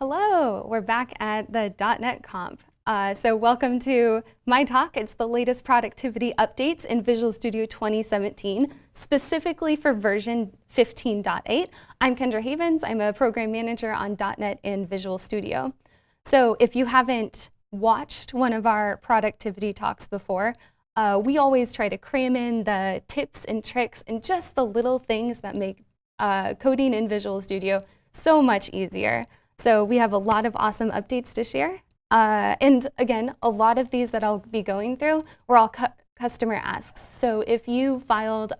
Hello, we're back at the .NET Comp. So welcome to my talk. It's the latest productivity updates in Visual Studio 2017, specifically for version 15.8. I'm Kendra Havens. I'm a program manager on .NET and Visual Studio. So if you haven't watched one of our productivity talks before, we always try to cram in the tips and tricks and just the little things that make coding in Visual Studio so much easier. So we have a lot of awesome updates to share. And again, a lot of these that I'll be going through were all customer asks. So if you filed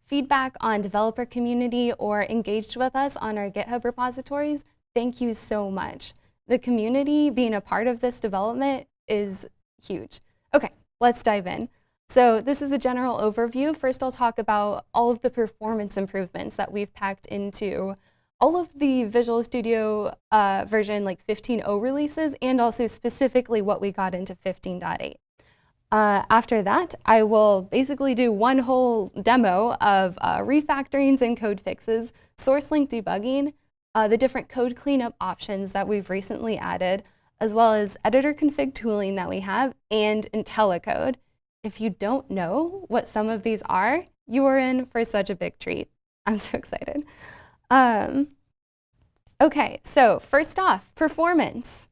feedback on developer community or engaged with us on our GitHub repositories, thank you so much. The community being a part of this development is huge. Okay, let's dive in. So this is a general overview. First, I'll talk about all of the performance improvements that we've packed into all of the Visual Studio version like 15.0 releases, and also specifically what we got into 15.8. After that, I will basically do one whole demo of refactorings and code fixes, source link debugging, the different code cleanup options that we've recently added, as well as editor config tooling that we have, and Intelli Code. If you don't know what some of these are, you are in for such a big treat. I'm so excited. Okay, so first off, performance.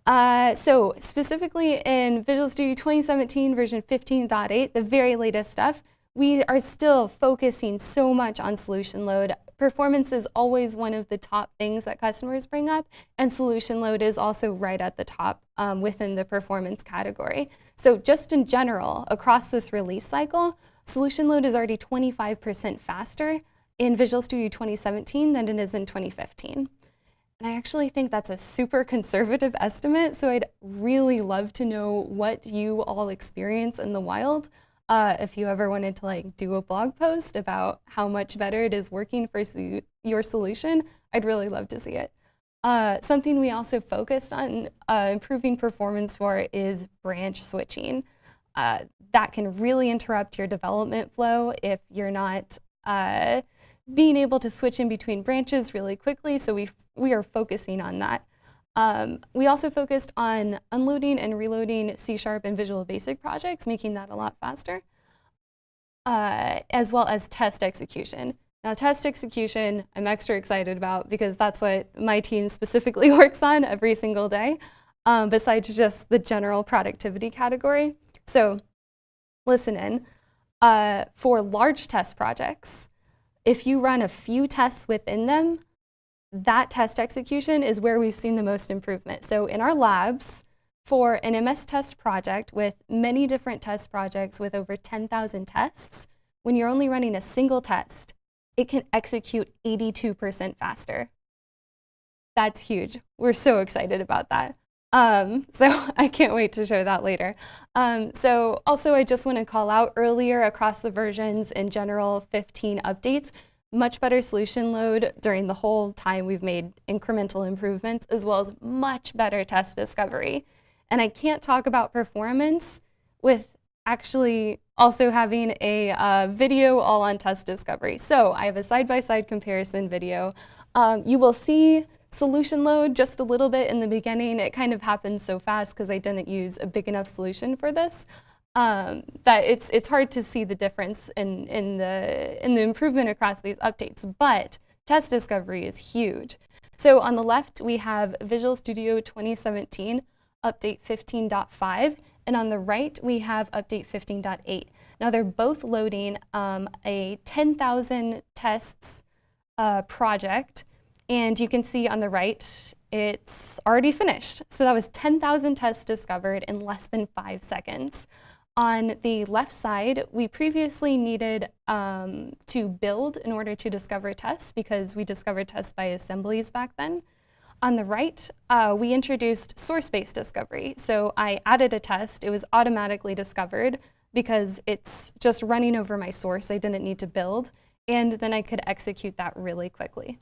So specifically in Visual Studio 2017 version 15.8, the very latest stuff, we are still focusing so much on solution load. Performance is always one of the top things that customers bring up, and solution load is also right at the top within the performance category. So just in general, across this release cycle, solution load is already 25% faster in Visual Studio 2017 than it is in 2015. And I actually think that's a super conservative estimate, so I'd really love to know what you all experience in the wild. If you ever wanted to like do a blog post about how much better it is working for your solution, I'd really love to see it. Something we also focused on improving performance for is branch switching. That can really interrupt your development flow if you're not being able to switch in between branches really quickly, so we are focusing on that. We also focused on unloading and reloading C# and Visual Basic projects, making that a lot faster, as well as test execution. Now, test execution, I'm extra excited about because that's what my team specifically works on every single day, besides just the general productivity category. So listen in. For large test projects, if you run a few tests within them, that test execution is where we've seen the most improvement. So in our labs, for an MS test project with many different test projects with over 10,000 tests, when you're only running a single test, it can execute 82% faster. That's huge. We're so excited about that. So I can't wait to show that later. So also I just want to call out earlier across the versions in general 15 updates, much better solution load during the whole time we've made incremental improvements, as well as much better test discovery. And I can't talk about performance with actually also having a video all on test discovery. So I have a side-by-side comparison video. You will see solution load just a little bit in the beginning. It kind of happens so fast because I didn't use a big enough solution for this, that it's hard to see the difference in the improvement across these updates. But test discovery is huge. So on the left, we have Visual Studio 2017 update 15.5, and on the right, we have update 15.8. Now they're both loading a 10,000 tests project. And you can see on the right, it's already finished. So that was 10,000 tests discovered in less than 5 seconds. On the left side, we previously needed to build in order to discover tests because we discovered tests by assemblies back then. On the right, we introduced source-based discovery. So I added a test. It was automatically discovered because it's just running over my source. I didn't need to build. And then I could execute that really quickly.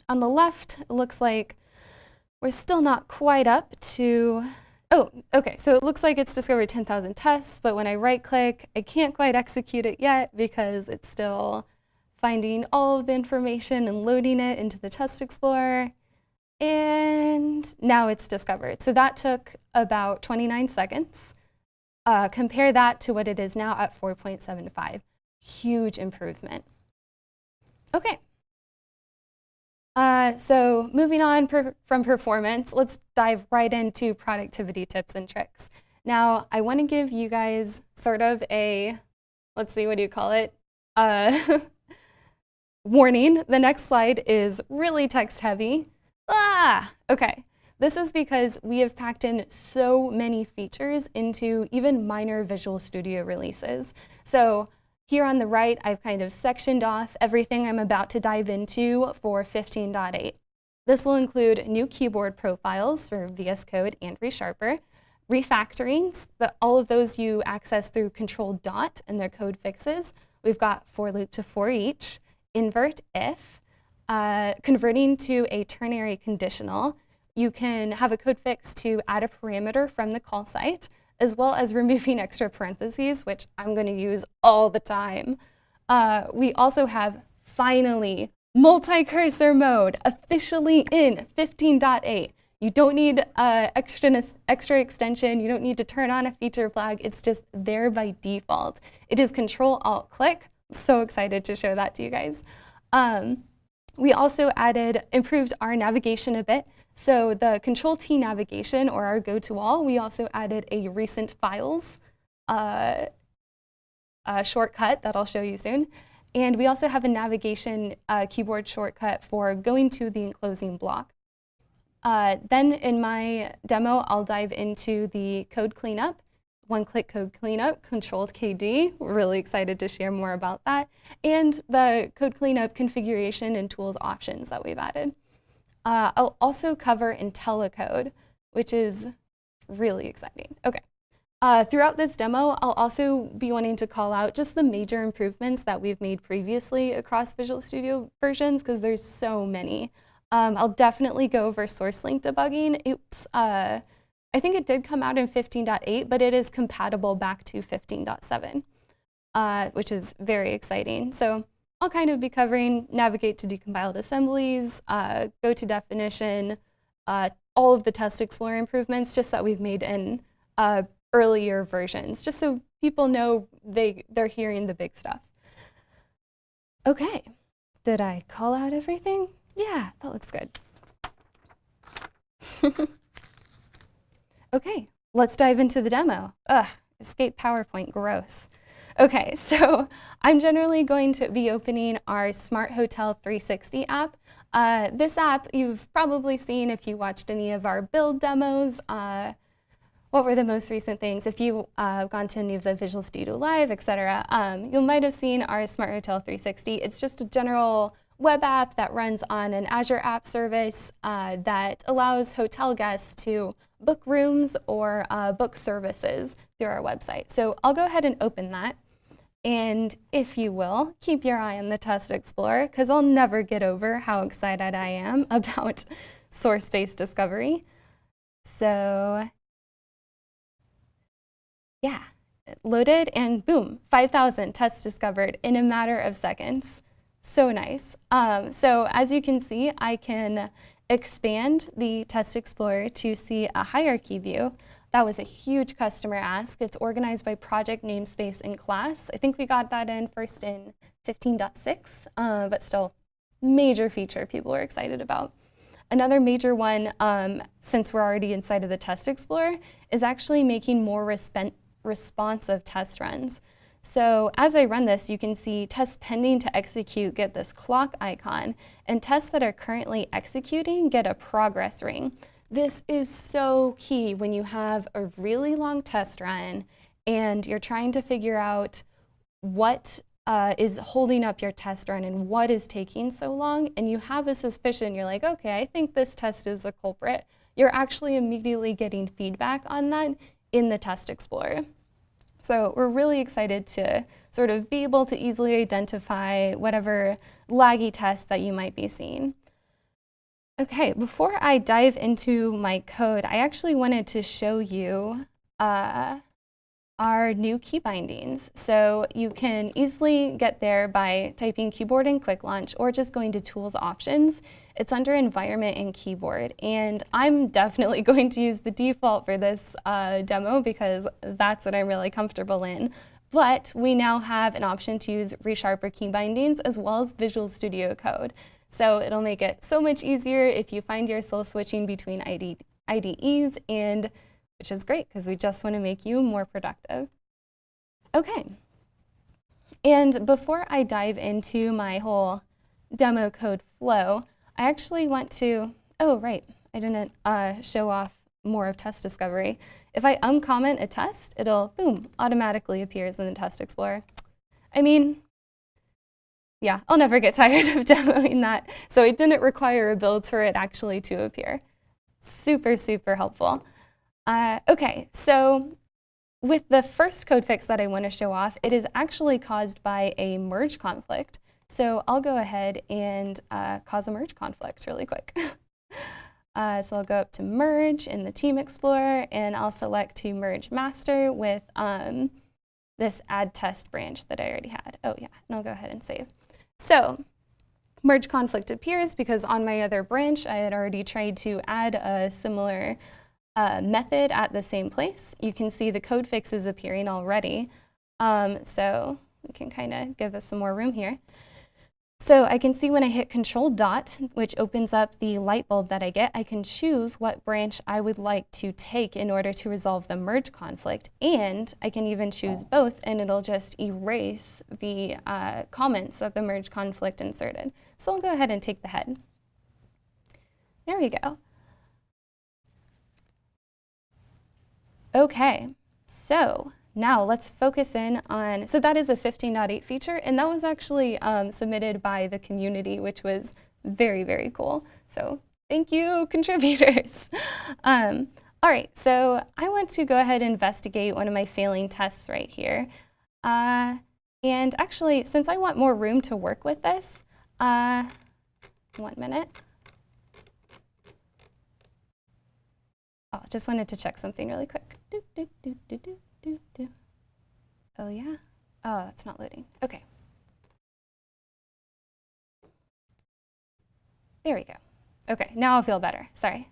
On the left, it looks like we're still not quite up to, oh, okay, so it looks like it's discovered 10,000 tests, but when I right-click, I can't quite execute it yet because it's still finding all of the information and loading it into the Test Explorer. And and now it's discovered. So that took about 29 seconds. Compare that to what it is now at 4.75. Huge improvement. Okay. So moving on from performance, let's dive right into productivity tips and tricks. Now, I want to give you guys sort of a, let's see, what do you call it? Warning, the next slide is really text heavy. Okay. This is because we have packed in so many features into even minor Visual Studio releases. So here on the right, I've kind of sectioned off everything I'm about to dive into for 15.8. This will include new keyboard profiles for VS Code and ReSharper, refactorings, all of those you access through Control Dot and their code fixes. We've got for loop to for each, invert if, converting to a ternary conditional. You can have a code fix to add a parameter from the call site, as well as removing extra parentheses, which I'm going to use all the time. We also have, finally, multi-cursor mode officially in 15.8. You don't need extra extension. You don't need to turn on a feature flag. It's just there by default. It is Control-Alt-Click. I'm so excited to show that to you guys. We also improved our navigation a bit. So the Control-T navigation, or our go-to-all, we also added a recent files shortcut that I'll show you soon. And we also have a navigation keyboard shortcut for going to the enclosing block. Then in my demo, I'll dive into the code cleanup, one-click code cleanup, Control-KD. We're really excited to share more about that. And the code cleanup configuration and tools options that we've added. I'll also cover Intelli Code, which is really exciting. Okay. Throughout this demo, I'll also be wanting to call out just the major improvements that we've made previously across Visual Studio versions, because there's so many. I'll definitely go over source link debugging. It's, I think it did come out in 15.8, but it is compatible back to 15.7, which is very exciting. So I'll kind of be covering navigate to decompiled assemblies, go to definition, all of the test explorer improvements just that we've made in earlier versions, just so people know they're hearing the big stuff. Okay, did I call out everything? Yeah, that looks good. Okay, let's dive into the demo. Ugh, escape PowerPoint, gross. Okay, so I'm generally going to be opening our Smart Hotel 360 app. This app you've probably seen if you watched any of our build demos. What were the most recent things? If you've gone to any of the Visual Studio Live, etc., you might have seen our Smart Hotel 360. It's just a general web app that runs on an Azure app service that allows hotel guests to book rooms or book services through our website. So I'll go ahead and open that. And if you will, keep your eye on the Test Explorer, because I'll never get over how excited I am about source-based discovery. So yeah, it loaded and boom, 5,000 tests discovered in a matter of seconds. So nice. So as you can see, I can expand the Test Explorer to see a hierarchy view. That was a huge customer ask. It's organized by project namespace and class. I think we got that in first in 15.6, but still major feature people were excited about. Another major one, since we're already inside of the Test Explorer, is actually making more responsive test runs. So as I run this, you can see tests pending to execute get this clock icon, and tests that are currently executing get a progress ring. This is so key when you have a really long test run and you're trying to figure out what is holding up your test run and what is taking so long, and you have a suspicion, you're like, okay, I think this test is the culprit. You're actually immediately getting feedback on that in the Test Explorer. So we're really excited to sort of be able to easily identify whatever laggy test that you might be seeing. Okay, before I dive into my code, I actually wanted to show you are new key bindings. So you can easily get there by typing keyboard in quick launch or just going to tools options. It's under environment and keyboard. And I'm definitely going to use the default for this demo because that's what I'm really comfortable in. But we now have an option to use ReSharper key bindings as well as Visual Studio Code. So it'll make it so much easier if you find yourself switching between IDEs, and which is great because we just want to make you more productive. Okay, and before I dive into my whole demo code flow, I actually want to, oh right, I didn't show off more of test discovery. If I uncomment a test, it'll, boom, automatically appears in the test explorer. I mean, yeah, I'll never get tired of demoing that. So it didn't require a build for it actually to appear. Super, super helpful. Okay, so with the first code fix that I want to show off, it is actually caused by a merge conflict. So I'll go ahead and cause a merge conflict really quick. So I'll go up to merge in the Team Explorer, and I'll select to merge master with this add test branch that I already had. Oh yeah, and I'll go ahead and save. So merge conflict appears because on my other branch, I had already tried to add a similar method at the same place. You can see the code fix is appearing already. So we can kind of give us some more room here. So I can see when I hit Control Dot, which opens up the light bulb that I get, I can choose what branch I would like to take in order to resolve the merge conflict. And I can even choose both, and it'll just erase the comments that the merge conflict inserted. So I'll go ahead and take the head. There we go. Okay, so now let's focus in on, so that is a 15.8 feature, and that was actually submitted by the community, which was very, very cool. So thank you, contributors. All right, so I want to go ahead and investigate one of my failing tests right here. And actually, since I want more room to work with this, 1 minute. Oh, just wanted to check something really quick. Oh yeah? Oh, that's not loading. Okay. There we go. Okay, now I'll feel better. Sorry.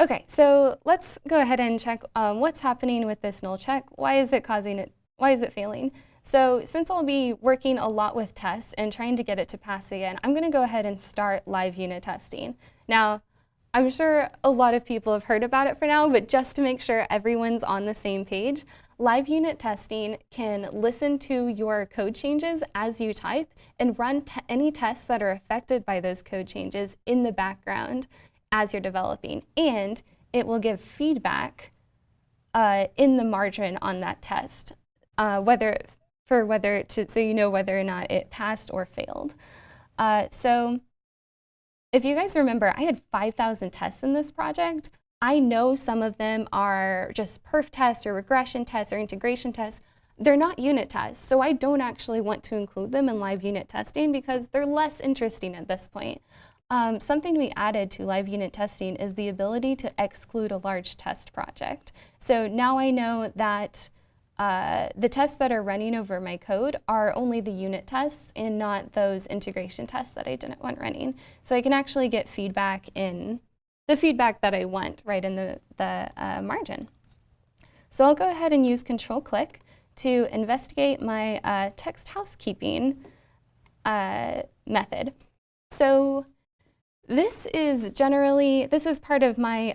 Okay, so let's go ahead and check what's happening with this null check. Why is it causing it? Why is it failing? So since I'll be working a lot with tests and trying to get it to pass again, I'm going to go ahead and start live unit testing. Now, I'm sure a lot of people have heard about it for now, but just to make sure everyone's on the same page, live unit testing can listen to your code changes as you type and run any tests that are affected by those code changes in the background as you're developing. And it will give feedback in the margin on that test, so you know whether or not it passed or failed. So if you guys remember, I had 5,000 tests in this project. I know some of them are just perf tests or regression tests or integration tests. They're not unit tests, so I don't actually want to include them in live unit testing because they're less interesting at this point. Something we added to live unit testing is the ability to exclude a large test project. So now I know that the tests that are running over my code are only the unit tests and not those integration tests that I didn't want running. So I can actually get feedback in the feedback that I want right in the margin. So I'll go ahead and use Control-Click to investigate my text housekeeping method. So this is part of my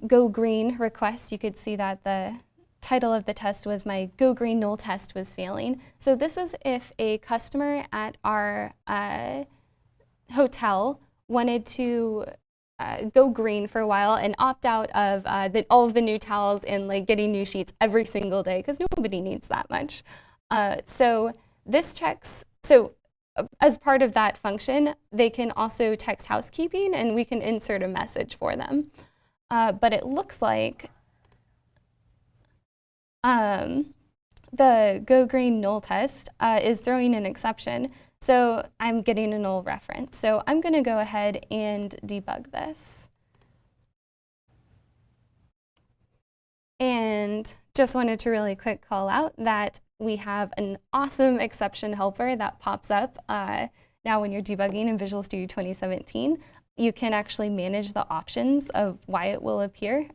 Go Green request. You could see that the title of the test was my Go Green null test was failing. So this is if a customer at our hotel wanted to go green for a while and opt out of all of the new towels and like getting new sheets every single day because nobody needs that much. So this checks, so as part of that function, they can also text housekeeping and we can insert a message for them. But it looks like the Go Green null test is throwing an exception. So I'm getting a null reference. So I'm going to go ahead and debug this. And just wanted to really quick call out that we have an awesome exception helper that pops up now when you're debugging in Visual Studio 2017. You can actually manage the options of why it will appear.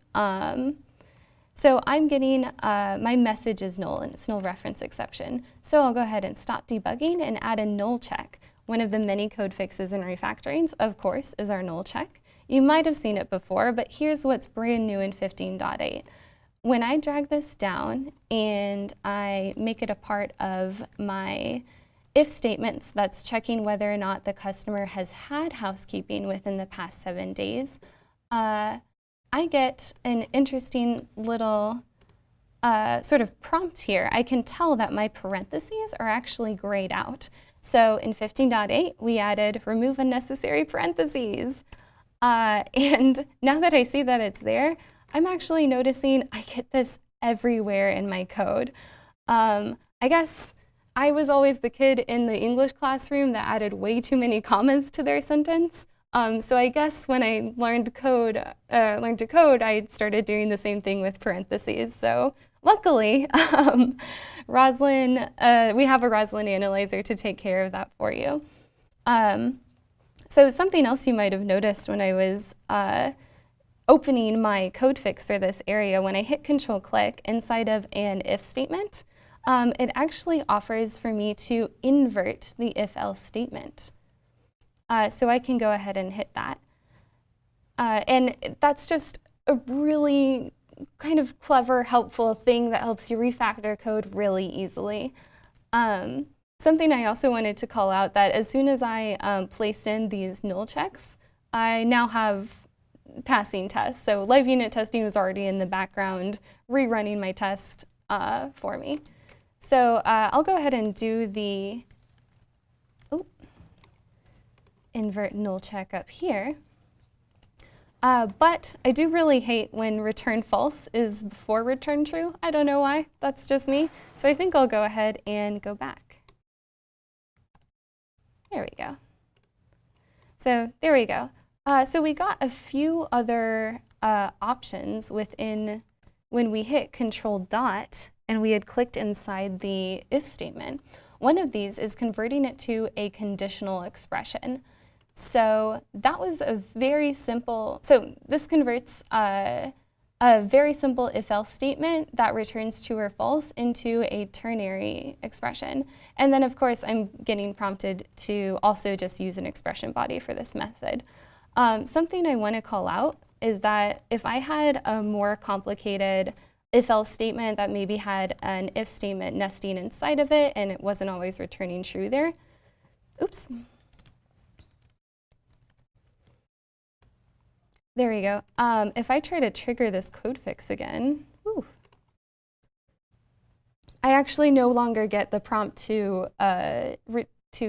So I'm getting my message is null, and it's null reference exception. So I'll go ahead and stop debugging and add a null check. One of the many code fixes and refactorings, of course, is our null check. You might have seen it before, but here's what's brand new in 15.8. When I drag this down and I make it a part of my if statements that's checking whether or not the customer has had housekeeping within the past 7 days, I get an interesting little sort of prompt here. I can tell that my parentheses are actually grayed out. So in 15.8, we added remove unnecessary parentheses. And now that I see that it's there, I'm actually noticing I get this everywhere in my code. I guess I was always the kid in the English classroom that added way too many commas to their sentence. So I guess when I learned to code, I started doing the same thing with parentheses. So luckily, Rosslyn, we have a Rosslyn analyzer to take care of that for you. So something else you might have noticed when I was opening my code fix for this area, when I hit Control-click inside of an if statement, it actually offers for me to invert the if-else statement. So I can go ahead and hit that. And that's just a really kind of clever, helpful thing that helps you refactor code really easily. Something I also wanted to call out that as soon as I placed in these null checks, I now have passing tests. So live unit testing was already in the background, rerunning my test for me. So I'll go ahead and do the invert null check up here. But I do really hate when return false is before return true. I don't know why, that's just me. So I think I'll go ahead and go back. There we go. So there we go. So we got a few other options within when we hit Control dot and we had clicked inside the if statement. One of these is converting it to a conditional expression. So that was a very simple, so this converts a very simple if-else statement that returns true or false into a ternary expression. And then of course I'm getting prompted to also just use an expression body for this method. Something I want to call out is that if I had a more complicated if-else statement that maybe had an if statement nesting inside of it and it wasn't always returning true there, oops. There we go. If I try to trigger this code fix again, I actually no longer get the prompt to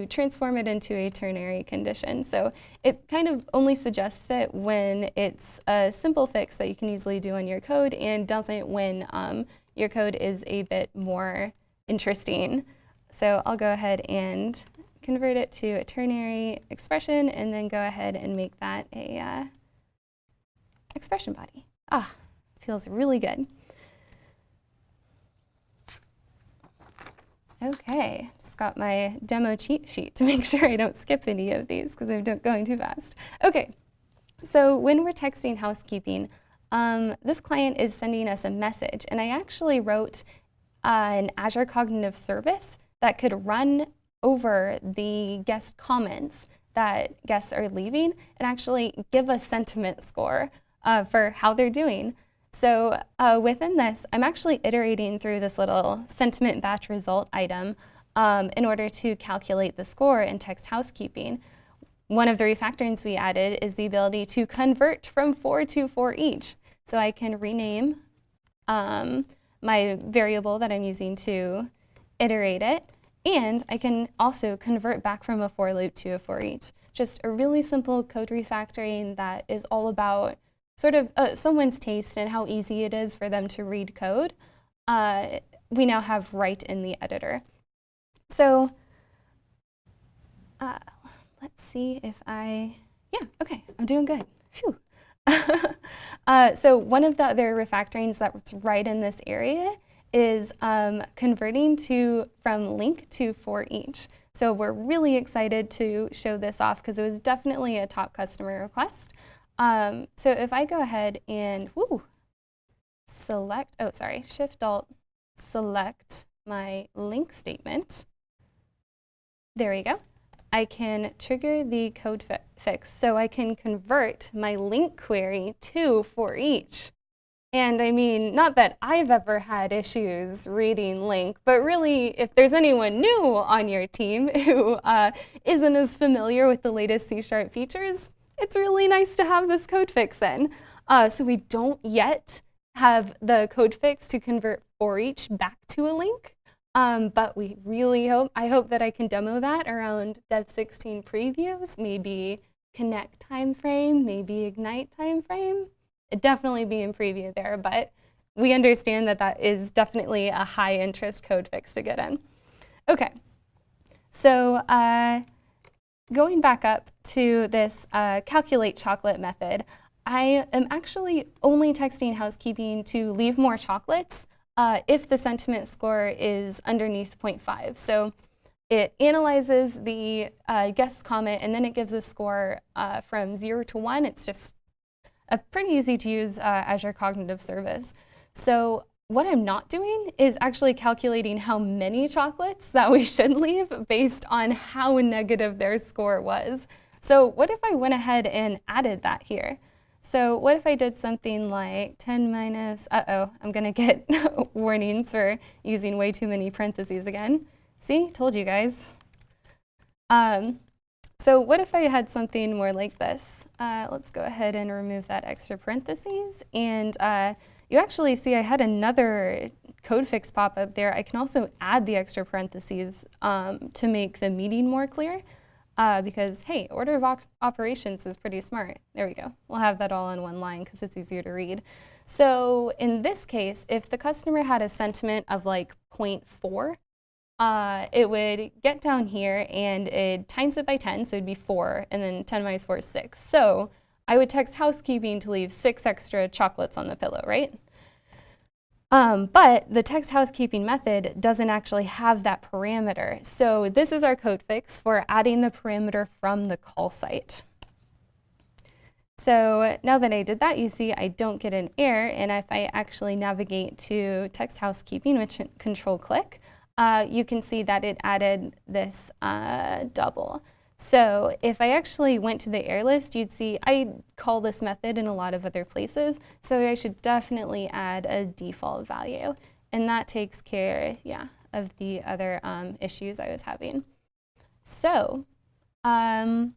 transform it into a ternary condition. So it kind of only suggests it when it's a simple fix that you can easily do on your code and doesn't when your code is a bit more interesting. So I'll go ahead and convert it to a ternary expression and then go ahead and make that a expression body. Feels really good. Okay, just got my demo cheat sheet to make sure I don't skip any of these because I'm going too fast. Okay, so when we're texting housekeeping, this client is sending us a message, and I actually wrote an Azure Cognitive Service that could run over the guest comments that guests are leaving and actually give a sentiment score for how they're doing. So within this, I'm actually iterating through this little sentiment batch result item in order to calculate the score in text housekeeping. One of the refactorings we added is the ability to convert from 4 to 4 each. So I can rename my variable that I'm using to iterate it, and I can also convert back from a for loop to a for each. Just a really simple code refactoring that is all about sort of someone's taste and how easy it is for them to read code, we now have right in the editor. So let's see if yeah, okay, I'm doing good. Phew. So one of the other refactorings that's right in this area is converting from link to for each. So we're really excited to show this off because it was definitely a top customer request. So if I go ahead and select, Shift-Alt, select my link statement. There we go. I can trigger the code fix. So I can convert my link query to for each. And I mean, not that I've ever had issues reading link, but really, if there's anyone new on your team who isn't as familiar with the latest C# features, it's really nice to have this code fix in. So we don't yet have the code fix to convert for each back to a link, but we really I hope that I can demo that around Dev 16 previews, maybe Connect timeframe, maybe Ignite timeframe. It'd definitely be in preview there, but we understand that that is definitely a high interest code fix to get in. Okay, so going back up to this calculate chocolate method, I am actually only texting housekeeping to leave more chocolates if the sentiment score is underneath 0.5. So it analyzes the guest comment and then it gives a score from 0 to 1. It's just a pretty easy to use Azure Cognitive Service. So what I'm not doing is actually calculating how many chocolates that we should leave based on how negative their score was. So what if I went ahead and added that here? So what if I did something like 10 minus, I'm gonna get warnings for using way too many parentheses again. See, told you guys. So what if I had something more like this? Let's go ahead and remove that extra parentheses. And you actually see I had another code fix pop up there. I can also add the extra parentheses to make the meaning more clear. Because, hey, order of operations is pretty smart. There we go. We'll have that all in one line because it's easier to read. So in this case, if the customer had a sentiment of like 0.4, it would get down here and it times it by 10, so it'd be 4, and then 10 minus 4 is 6. So I would text housekeeping to leave 6 extra chocolates on the pillow, right? But the text housekeeping method doesn't actually have that parameter. So this is our code fix for adding the parameter from the call site. So now that I did that, you see I don't get an error. And if I actually navigate to text housekeeping, which control click, you can see that it added this double. So if I actually went to the error list, you'd see I call this method in a lot of other places. So I should definitely add a default value. And that takes care, of the other issues I was having. So I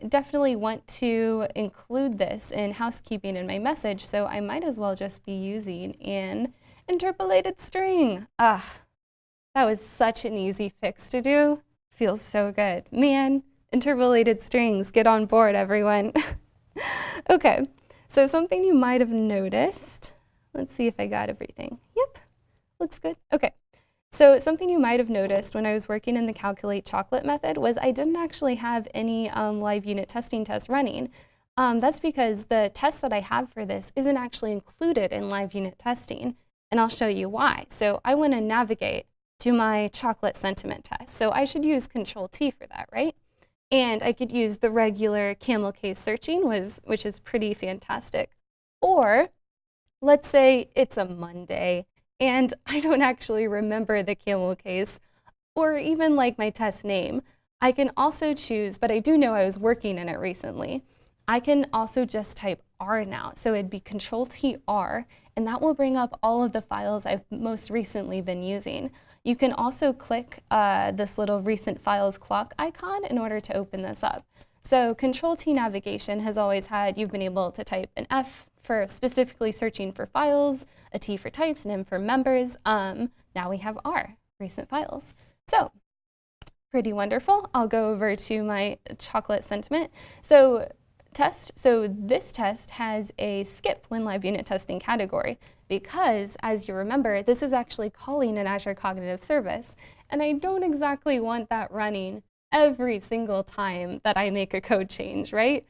definitely want to include this in housekeeping in my message. So I might as well just be using an interpolated string. That was such an easy fix to do. Feels so good. Man, interpolated strings, get on board, everyone. Okay, so something you might have noticed. Let's see if I got everything. Yep, looks good. Okay, so something you might have noticed when I was working in the calculate chocolate method was I didn't actually have any live unit testing tests running. That's because the test that I have for this isn't actually included in live unit testing, and I'll show you why. So I want to navigate to my chocolate sentiment test. So I should use Control-T for that, right? And I could use the regular camel case searching, which is pretty fantastic. Or let's say it's a Monday and I don't actually remember the camel case or even like my test name. I can also choose, but I do know I was working in it recently. I can also just type R now. So it'd be Control-T-R, and that will bring up all of the files I've most recently been using. You can also click this little recent files clock icon in order to open this up. So Control-T navigation has always had, you've been able to type an F for specifically searching for files, a T for types, an M for members. Now we have R, recent files. So pretty wonderful. I'll go over to my chocolate sentiment. So this test has a skip when live unit testing category because, as you remember, this is actually calling an Azure Cognitive Service, and I don't exactly want that running every single time that I make a code change, right?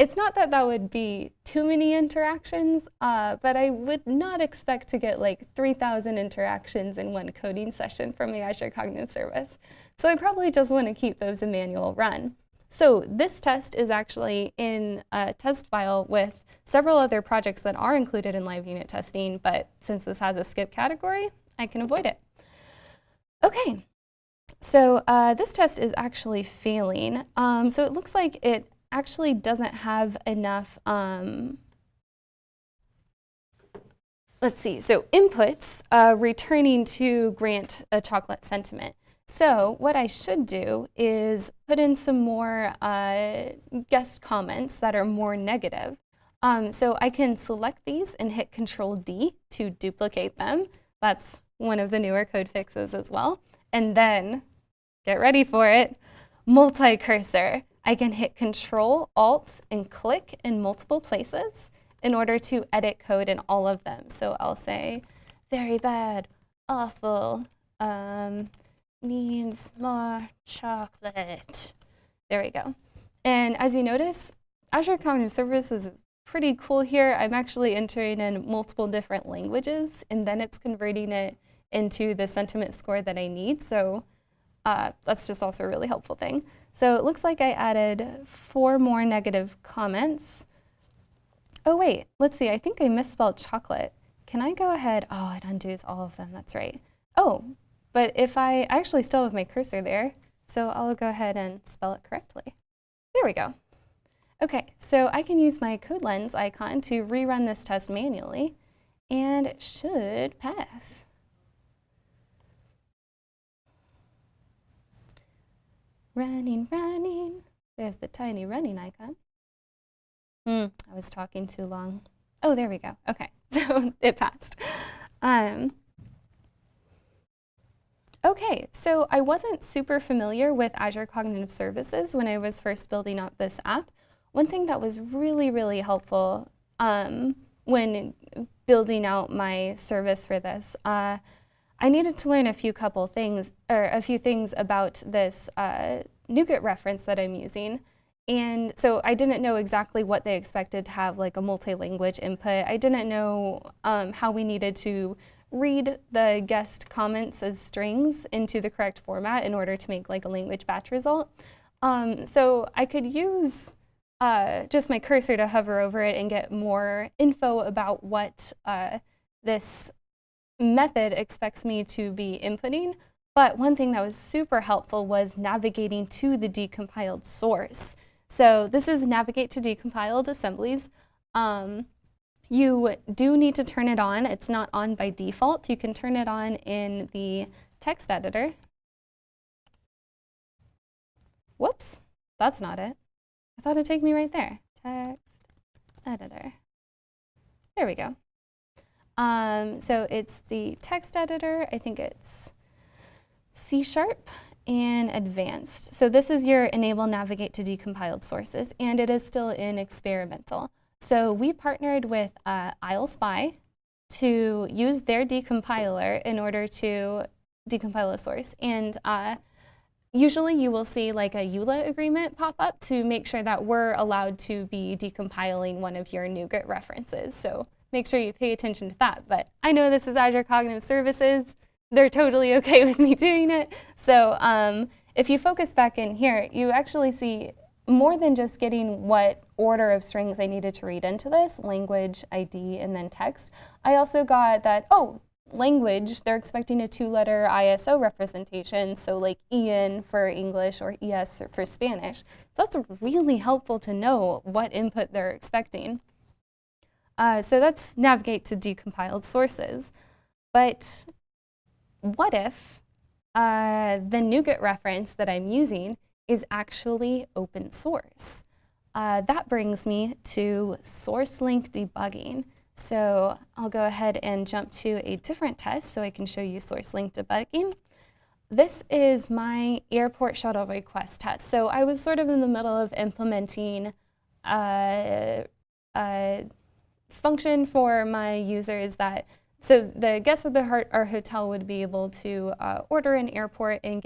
it's not that that would be too many interactions, but I would not expect to get like 3,000 interactions in one coding session from the Azure Cognitive Service. So I probably just want to keep those a manual run. So this test is actually in a test file with several other projects that are included in live unit testing, but since this has a skip category, I can avoid it. Okay, so this test is actually failing. So it looks like it actually doesn't have enough, let's see, so inputs returning to grant a chocolate sentiment. So what I should do is put in some more guest comments that are more negative. So I can select these and hit Control-D to duplicate them. That's one of the newer code fixes as well. And then, get ready for it, multi-cursor. I can hit Control, Alt, and click in multiple places in order to edit code in all of them. So I'll say, very bad, awful, needs more chocolate. There we go. And as you notice, Azure Cognitive Services is pretty cool here. I'm actually entering in multiple different languages, and then it's converting it into the sentiment score that I need. So that's just also a really helpful thing. So it looks like I added 4 more negative comments. Oh wait, let's see, I think I misspelled chocolate. Can I go ahead? Oh, it undoes all of them, that's right. Oh, but if I actually still have my cursor there, so I'll go ahead and spell it correctly. There we go. Okay, so I can use my code lens icon to rerun this test manually, and it should pass. Running, running. There's the tiny running icon. I was talking too long. Oh, there we go. Okay, so it passed. Okay, so I wasn't super familiar with Azure Cognitive Services when I was first building out this app. One thing that was really, really helpful when building out my service for this, I needed to learn a few things about this NuGet reference that I'm using. And so I didn't know exactly what they expected to have like a multi-language input. I didn't know how we needed to read the guest comments as strings into the correct format in order to make like a language batch result. So I could use just my cursor to hover over it and get more info about what this method expects me to be inputting. But one thing that was super helpful was navigating to the decompiled source. So this is navigate to decompiled assemblies. You do need to turn it on. It's not on by default. You can turn it on in the text editor. Whoops, that's not it. I thought it'd take me right there. Text editor. There we go. So it's the text editor. I think it's C# and advanced. So this is your enable navigate to decompiled sources, and it is still in experimental. So we partnered with ISLE to use their decompiler in order to decompile a source. And usually you will see like a EULA agreement pop up to make sure that we're allowed to be decompiling one of your NuGet references. So make sure you pay attention to that. But I know this is Azure Cognitive Services. They're totally okay with me doing it. So if you focus back in here, you actually see more than just getting what order of strings I needed to read into this, language, ID, and then text. I also got that, oh, language, they're expecting a 2-letter ISO representation, so like EN for English or ES for Spanish. So that's really helpful to know what input they're expecting. So that's navigate to decompiled sources. But what if the NuGet reference that I'm using is actually open source? That brings me to source link debugging. So I'll go ahead and jump to a different test so I can show you source link debugging. This is my airport shuttle request test. So I was sort of in the middle of implementing a function for my users that, so the guests at our hotel would be able to order an airport and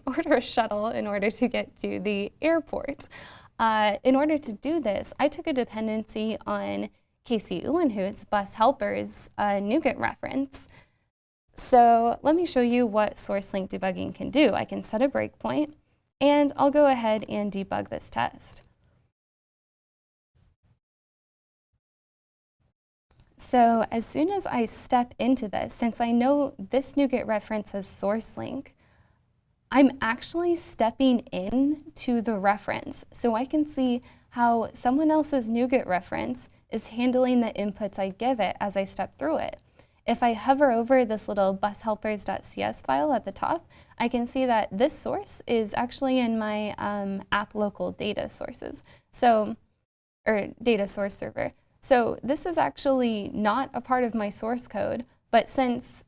order a shuttle in order to get to the airport. in order to do this, I took a dependency on Casey Uhlenhut's bus helpers NuGet reference. So let me show you what source link debugging can do. I can set a breakpoint, and I'll go ahead and debug this test. So as soon as I step into this, since I know this NuGet reference as source link, I'm actually stepping in to the reference. So I can see how someone else's NuGet reference is handling the inputs I give it as I step through it. If I hover over this little bushelpers.cs file at the top, I can see that this source is actually in my app local data sources, or data source server. So this is actually not a part of my source code, but since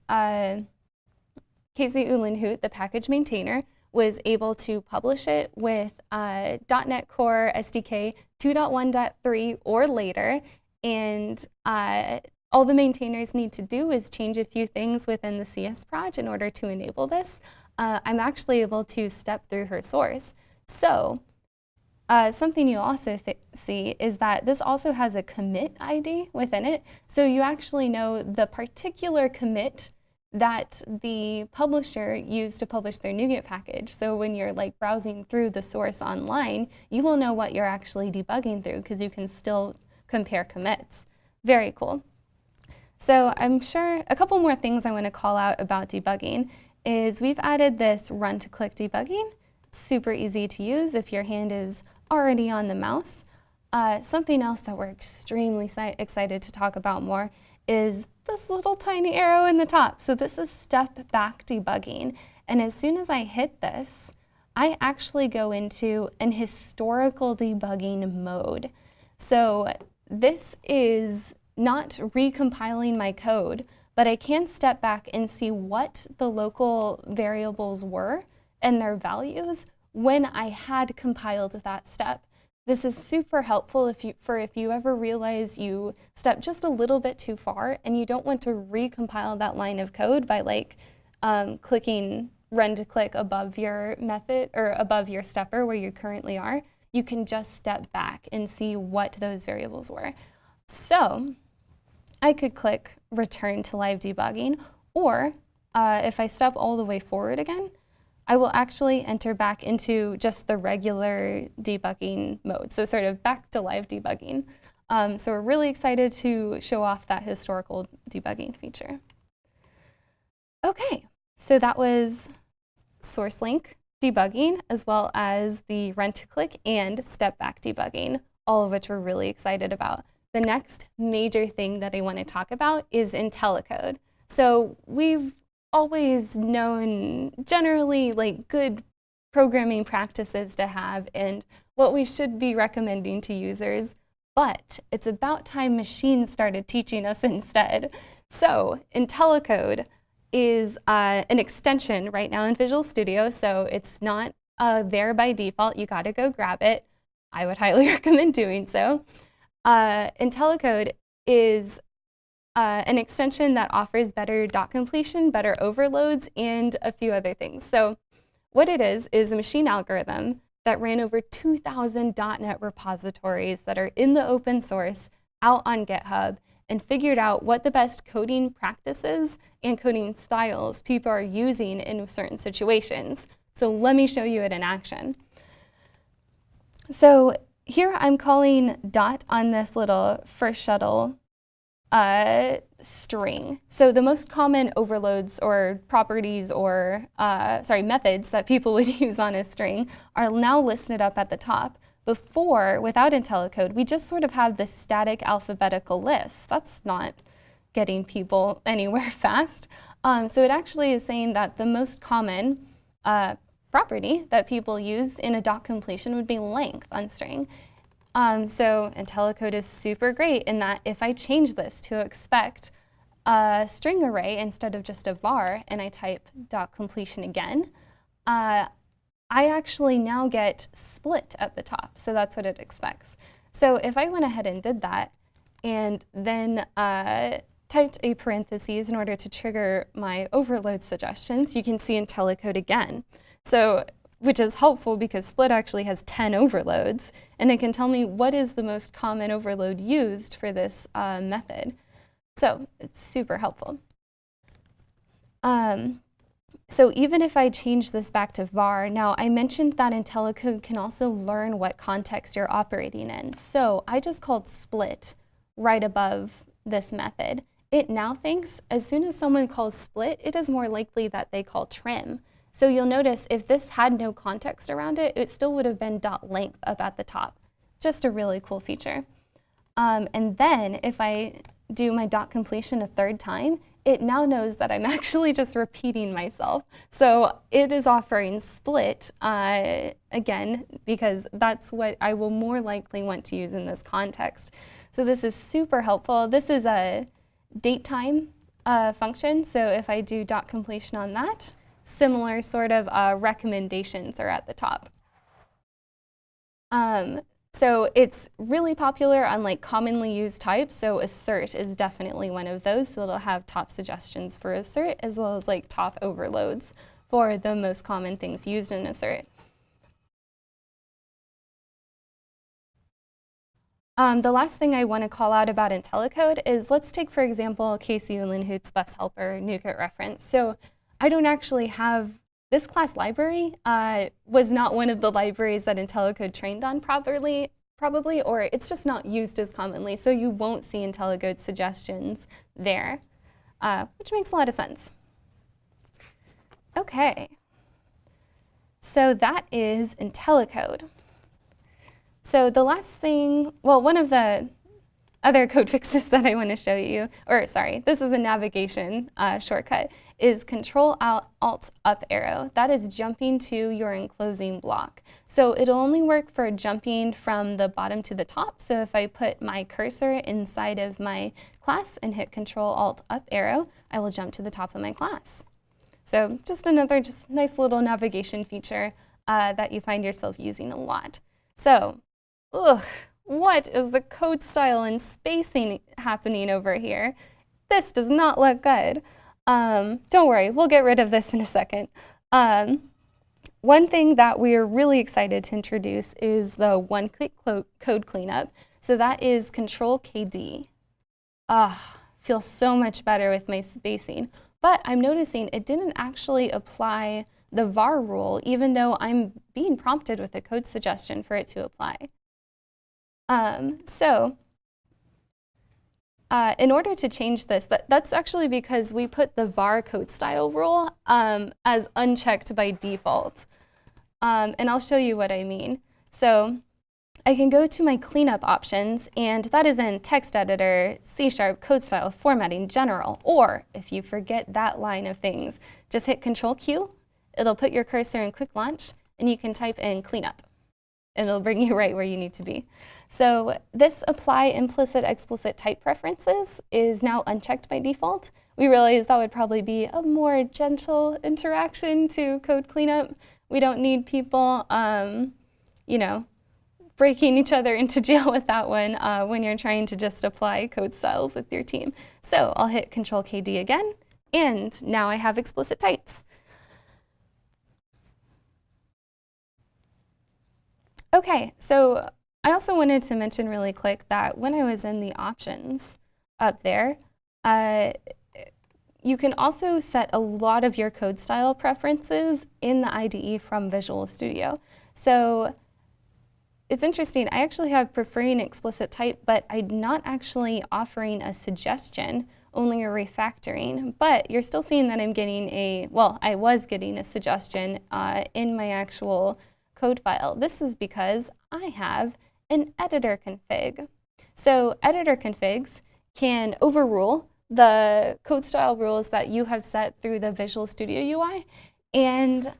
Casey Uhlenhut, the package maintainer, was able to publish it with .NET Core SDK 2.1.3 or later, and all the maintainers need to do is change a few things within the CS proj in order to enable this, I'm actually able to step through her source. So something you also see is that this also has a commit ID within it. So you actually know the particular commit that the publisher used to publish their NuGet package. So when you're like browsing through the source online, you will know what you're actually debugging through because you can still compare commits. Very cool. So I'm sure a couple more things I want to call out about debugging is we've added this run to click debugging. Super easy to use if your hand is already on the mouse. Something else that we're extremely excited to talk about more is this little tiny arrow in the top. So this is step back debugging. And as soon as I hit this, I actually go into an historical debugging mode. So this is not recompiling my code, but I can step back and see what the local variables were and their values when I had compiled that step. This is super helpful if you ever realize you stepped just a little bit too far and you don't want to recompile that line of code by like clicking run to click above your method or above your stepper where you currently are. You can just step back and see what those variables were. So I could click return to live debugging, or if I step all the way forward again, I will actually enter back into just the regular debugging mode, so sort of back to live debugging. So we're really excited to show off that historical debugging feature. Okay, so that was source link debugging, as well as the run to click and step back debugging, all of which we're really excited about. The next major thing that I want to talk about is Intelli Code. So we've always known generally like good programming practices to have and what we should be recommending to users, but it's about time machines started teaching us instead. So Intelli Code is an extension right now in Visual Studio, so it's not there by default. You got to go grab it. I would highly recommend doing so. Intelli Code is an extension that offers better dot completion, better overloads, and a few other things. So what it is a machine algorithm that ran over 2,000 .NET repositories that are in the open source out on GitHub and figured out what the best coding practices and coding styles people are using in certain situations. So let me show you it in action. So here I'm calling dot on this little first shuttle string. So the most common overloads or properties or methods that people would use on a string are now listed up at the top. Before, without Intelli Code, we just sort of have this static alphabetical list. That's not getting people anywhere fast. So it actually is saying that the most common property that people use in a dot completion would be length on string. So Intelli Code is super great in that if I change this to expect a string array instead of just a var and I type dot completion again, I actually now get split at the top. So that's what it expects. So if I went ahead and did that and then typed a parentheses in order to trigger my overload suggestions, you can see Intelli Code again. So which is helpful because split actually has 10 overloads, and it can tell me what is the most common overload used for this method. So it's super helpful. So even if I change this back to var, now I mentioned that Intelli Code can also learn what context you're operating in. So I just called split right above this method. It now thinks as soon as someone calls split, it is more likely that they call trim. So you'll notice if this had no context around it, it still would have been .length up at the top. Just a really cool feature. And then if I do my .completion a third time, it now knows that I'm actually just repeating myself. So it is offering split again, because that's what I will more likely want to use in this context. So this is super helpful. This is a date time function. So if I do .completion on that, similar sort of recommendations are at the top. So it's really popular on like commonly used types. So assert is definitely one of those. So it'll have top suggestions for assert as well as like top overloads for the most common things used in assert. The last thing I want to call out about Intelli Code is, let's take, for example, Casey Uhlenhut's bus helper NuGet reference. So I don't actually have this class library was not one of the libraries that Intelli Code trained on probably, or it's just not used as commonly, so you won't see Intelli Code suggestions there, which makes a lot of sense. Okay, so that is Intelli Code. So the last thing, well, one of the other code fixes that I want to show you, or sorry, this is a navigation shortcut, is Control-Alt-Up arrow. That is jumping to your enclosing block. So it'll only work for jumping from the bottom to the top. So if I put my cursor inside of my class and hit Control-Alt-Up arrow, I will jump to the top of my class. So just another nice little navigation feature that you find yourself using a lot. So, what is the code style and spacing happening over here? This does not look good. Don't worry, we'll get rid of this in a second. One thing that we are really excited to introduce is the one-click code cleanup. So that is Control-KD. Feels so much better with my spacing. But I'm noticing it didn't actually apply the var rule, even though I'm being prompted with a code suggestion for it to apply. In order to change this, that's actually because we put the var code style rule as unchecked by default. And I'll show you what I mean. So I can go to my cleanup options, and that is in text editor, C# code style, formatting, general. Or if you forget that line of things, just hit Control-Q. It'll put your cursor in quick launch, and you can type in cleanup. It'll bring you right where you need to be. So this apply implicit explicit type preferences is now unchecked by default. We realized that would probably be a more gentle interaction to code cleanup. We don't need people, you know, breaking each other into jail with that one when you're trying to just apply code styles with your team. So I'll hit Control-KD again, and now I have explicit types. Okay, so I also wanted to mention really quick that when I was in the options up there, you can also set a lot of your code style preferences in the IDE from Visual Studio. So it's interesting, I actually have preferring explicit type, but I'm not actually offering a suggestion, only a refactoring. But you're still seeing that I'm getting a, well, I was getting a suggestion in my actual code file. This is because I have an editor config. So editor configs can overrule the code style rules that you have set through the Visual Studio UI. And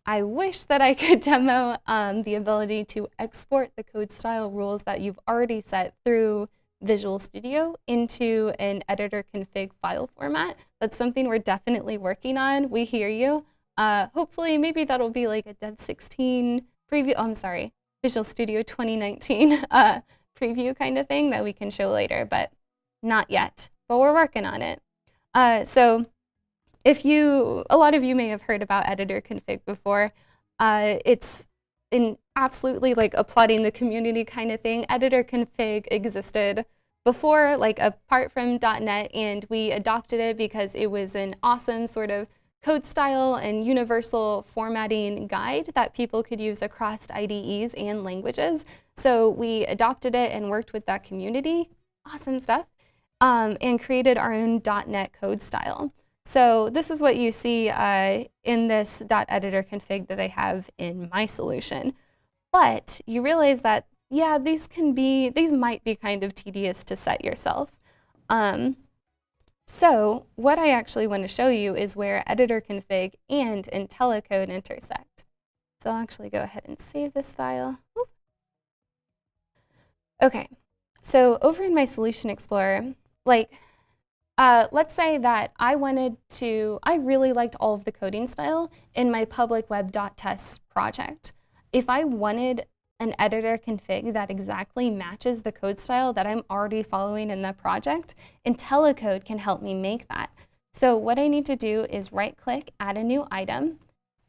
I wish that I could demo the ability to export the code style rules that you've already set through Visual Studio into an editor config file format. That's something we're definitely working on. We hear you. Hopefully, maybe that'll be like a Dev 16 preview. Oh, I'm sorry, Visual Studio 2019 preview kind of thing that we can show later, but not yet. But we're working on it. So if you, a lot of you may have heard about editor config before. It's in absolutely like applauding the community kind of thing. Editor config existed before, like apart from .NET, and we adopted it because it was an awesome sort of code style and universal formatting guide that people could use across IDEs and languages. So we adopted it and worked with that community, awesome stuff, and created our own .NET code style. So this is what you see in this .editor config that I have in my solution. But you realize that, yeah, these might be kind of tedious to set yourself. So what I actually want to show you is where editor config and Intelli Code intersect. So I'll actually go ahead and save this file. Oop. Okay, so over in my Solution Explorer, like, let's say that I really liked all of the coding style in my public web.test project. If I wanted an editor config that exactly matches the code style that I'm already following in the project, Intelli Code can help me make that. So what I need to do is right-click, add a new item,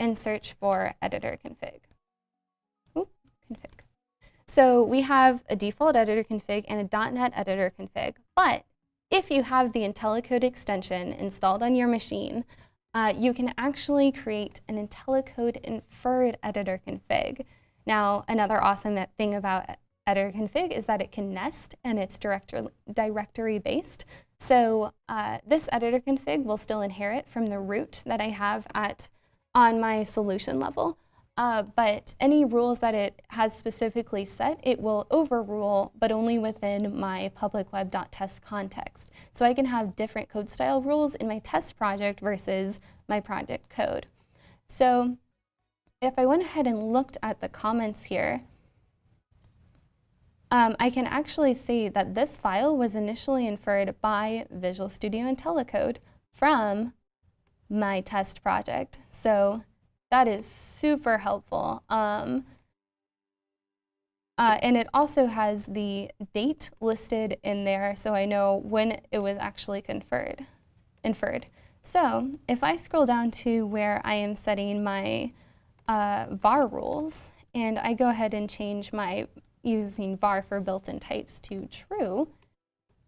and search for editor config. Ooh, config. So we have a default editor config and a .NET editor config, but if you have the Intelli Code extension installed on your machine, you can actually create an Intelli Code inferred editor config. Now, another awesome thing about editor config is that it can nest and it's directory-based. So this editor config will still inherit from the root that I have on my solution level. But any rules that it has specifically set, it will overrule, but only within my public web.test context. So I can have different code style rules in my test project versus my project code. So if I went ahead and looked at the comments here, I can actually see that this file was initially inferred by Visual Studio Intelli Code from my test project. So that is super helpful. And it also has the date listed in there, so I know when it was actually inferred. So if I scroll down to where I am setting my var rules, and I go ahead and change my using var for built-in types to true,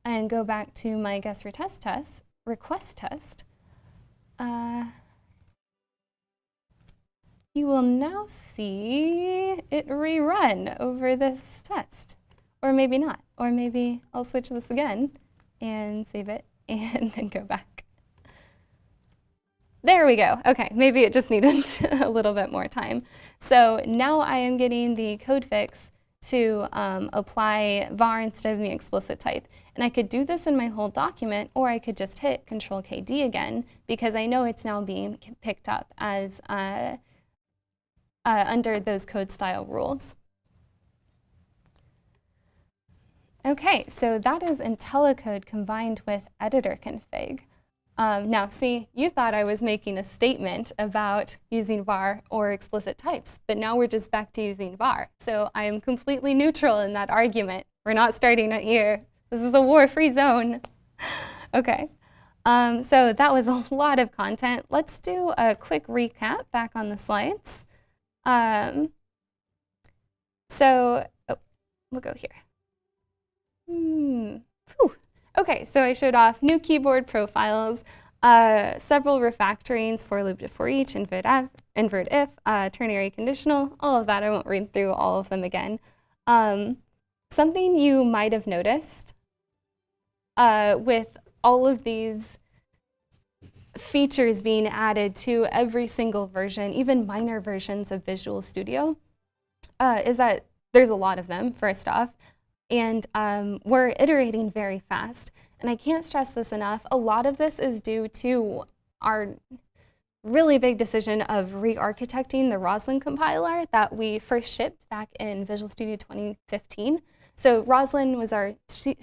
and go back to my guest request test, you will now see it rerun over this test. Or maybe not. Or maybe I'll switch this again and save it and then go back. There we go. Okay, maybe it just needed a little bit more time. So now I am getting the code fix to apply var instead of the explicit type. And I could do this in my whole document, or I could just hit Control-KD again, because I know it's now being picked up as under those code style rules. Okay, so that is Intelli Code combined with editor config. Now see, you thought I was making a statement about using var or explicit types, but now we're just back to using var. So I am completely neutral in that argument. We're not starting it here. This is a war-free zone. Okay, so that was a lot of content. Let's do a quick recap back on the slides. We'll go here. Okay, so I showed off new keyboard profiles, several refactorings, for loop to for each, invert if, ternary conditional, all of that. I won't read through all of them again. Something you might have noticed with all of these features being added to every single version, even minor versions of Visual Studio, is that there's a lot of them, first off, and we're iterating very fast. And I can't stress this enough, a lot of this is due to our really big decision of re-architecting the Rosslyn Compiler that we first shipped back in Visual Studio 2015. So Rosslyn was our C#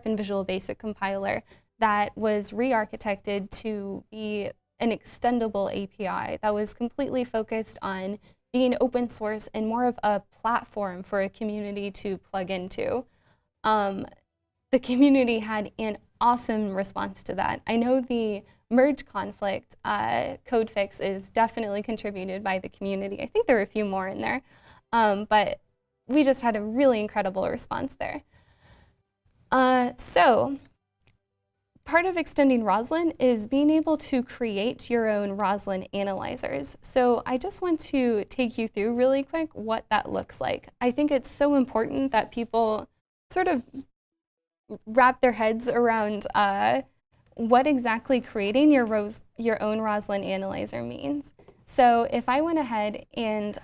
and Visual Basic compiler that was re-architected to be an extendable API that was completely focused on being open source and more of a platform for a community to plug into. the community had an awesome response to that. I know the merge conflict code fix is definitely contributed by the community. I think there were a few more in there, but we just had a really incredible response there. So part of extending Rosslyn is being able to create your own Rosslyn analyzers. So I just want to take you through really quick what that looks like. I think it's so important that people sort of wrap their heads around what exactly creating your own Rosslyn analyzer means. So if I went ahead and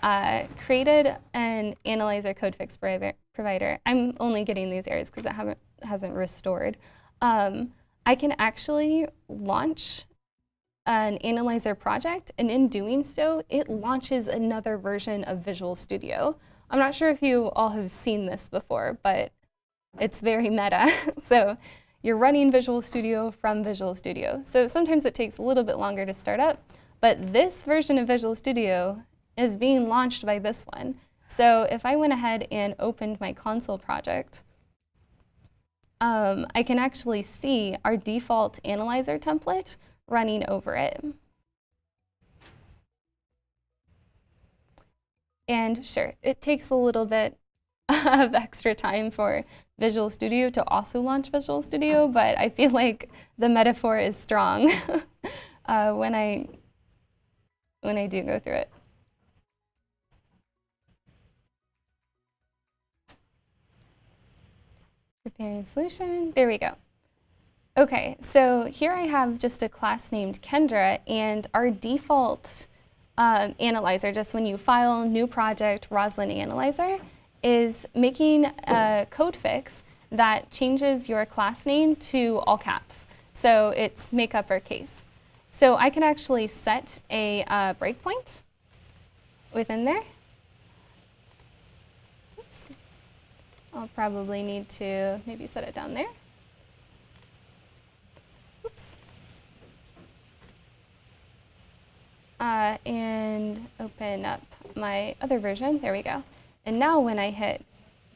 created an analyzer code fix provider, I'm only getting these errors because it hasn't restored. I can actually launch an analyzer project, and in doing so, it launches another version of Visual Studio. I'm not sure if you all have seen this before, but it's very meta. So you're running Visual Studio from Visual Studio. So sometimes it takes a little bit longer to start up, but this version of Visual Studio is being launched by this one. So if I went ahead and opened my console project, I can actually see our default analyzer template running over it. And sure, it takes a little bit of extra time for Visual Studio to also launch Visual Studio, but I feel like the metaphor is strong when I do go through it. Preparing solution, there we go. Okay, so here I have just a class named Kendra, and our default analyzer, just when you file new project Rosslyn analyzer, is making a code fix that changes your class name to all caps. So it's make uppercase. So I can actually set a breakpoint within there. I'll probably need to maybe set it down there. Oops. And open up my other version. There we go. And now when I hit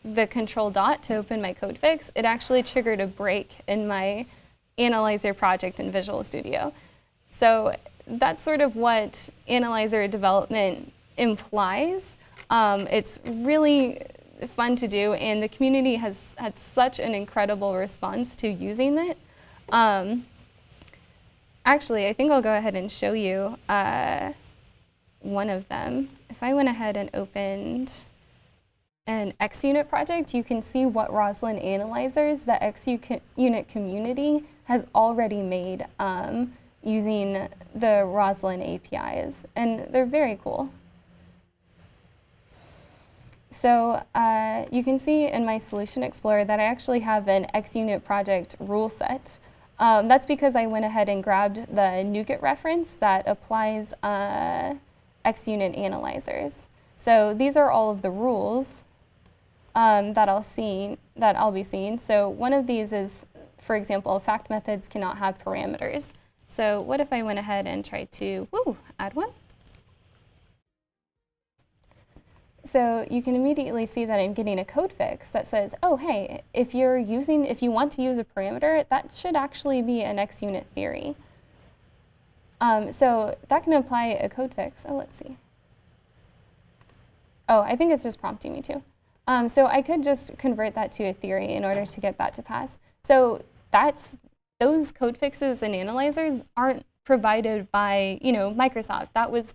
the control dot to open my code fix, it actually triggered a break in my analyzer project in Visual Studio. So that's sort of what analyzer development implies. It's really fun to do, and the community has had such an incredible response to using it. Actually, I think I'll go ahead and show you one of them. If I went ahead and opened an XUnit project, you can see what Rosslyn analyzers the XUnit community has already made using the Rosslyn APIs, and they're very cool. So you can see in my Solution Explorer that I actually have an XUnit project rule set. That's because I went ahead and grabbed the NuGet reference that applies XUnit analyzers. So these are all of the rules that I'll be seeing. So one of these is, for example, fact methods cannot have parameters. So what if I went ahead and tried to add one? So you can immediately see that I'm getting a code fix that says, oh, hey, if you want to use a parameter, that should actually be an XUnit theory. So that can apply a code fix. Oh, let's see. Oh, I think it's just prompting me to. So I could just convert that to a theory in order to get that to pass. So those code fixes and analyzers aren't provided by Microsoft. That was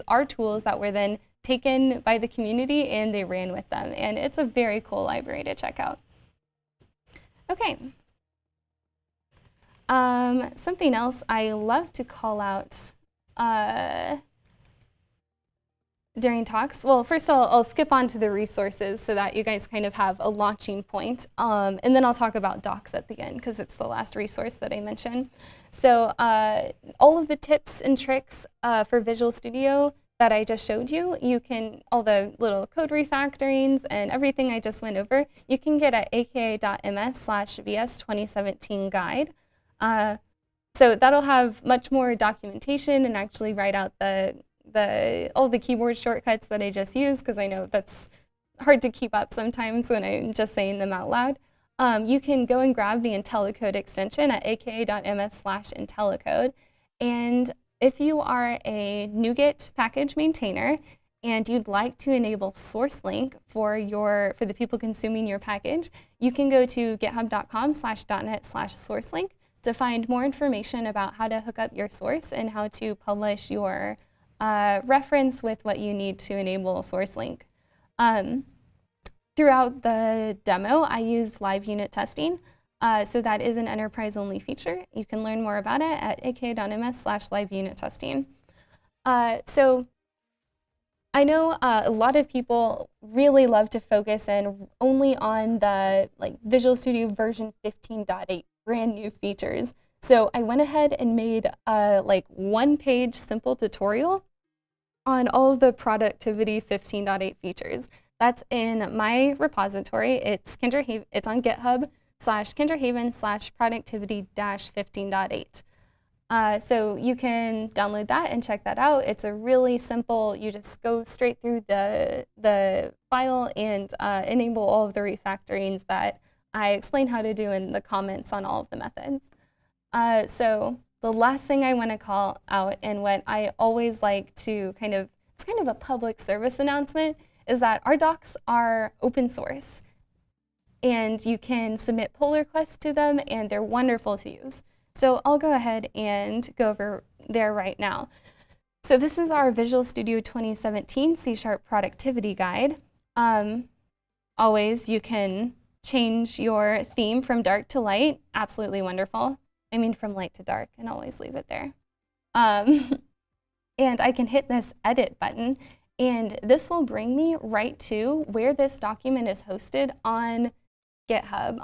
our tools that were then taken by the community, and they ran with them. And it's a very cool library to check out. Okay. Something else I love to call out during talks. Well, first I'll skip on to the resources so that you guys kind of have a launching point. And then I'll talk about docs at the end because it's the last resource that I mentioned. So all of the tips and tricks for Visual Studio that I just showed you, all the little code refactorings and everything I just went over, you can get at aka.ms/vs2017 guide. So that'll have much more documentation and actually write out all the keyboard shortcuts that I just used, because I know that's hard to keep up sometimes when I'm just saying them out loud. you can go and grab the Intelli Code extension at aka.ms/IntelliCode. And if you are a NuGet package maintainer and you'd like to enable source link for the people consuming your package, you can go to github.com/.net/sourcelink to find more information about how to hook up your source and how to publish your reference with what you need to enable source link. Throughout the demo, I used live unit testing. So that is an enterprise-only feature. You can learn more about it at aka.ms/live-unit-testing. So I know a lot of people really love to focus in only on the Visual Studio version 15.8 brand new features. So I went ahead and made a one-page simple tutorial on all of the productivity 15.8 features. That's in my repository. It's on GitHub/KinderHaven/productivity-15.8. So you can download that and check that out. It's a really simple, you just go straight through the file and enable all of the refactorings that I explain how to do in the comments on all of the methods. So the last thing I want to call out, and what I always like to it's kind of a public service announcement, is that our docs are open source. And you can submit pull requests to them, and they're wonderful to use. So I'll go ahead and go over there right now. So this is our Visual Studio 2017 C# Productivity Guide. Always, you can change your theme from dark to light. Absolutely wonderful. I mean from light to dark, and always leave it there. And I can hit this edit button, and this will bring me right to where this document is hosted on GitHub.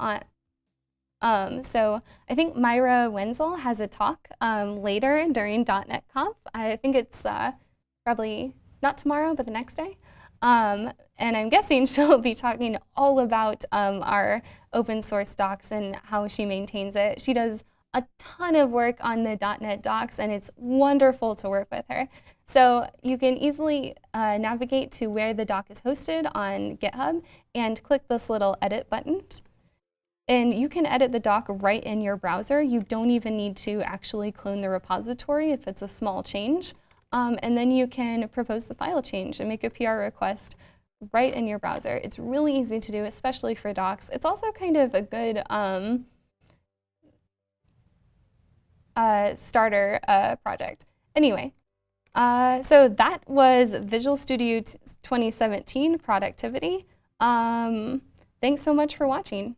So I think Myra Wenzel has a talk later during .NET Conf. I think it's probably not tomorrow, but the next day. And I'm guessing she'll be talking all about our open source docs and how she maintains it. She does a ton of work on the .NET docs, and it's wonderful to work with her. So you can easily navigate to where the doc is hosted on GitHub and click this little edit button. And you can edit the doc right in your browser. You don't even need to actually clone the repository if it's a small change. And then you can propose the file change and make a PR request right in your browser. It's really easy to do, especially for docs. It's also kind of a good starter project. Anyway, so that was Visual Studio 2017 Productivity. Thanks so much for watching.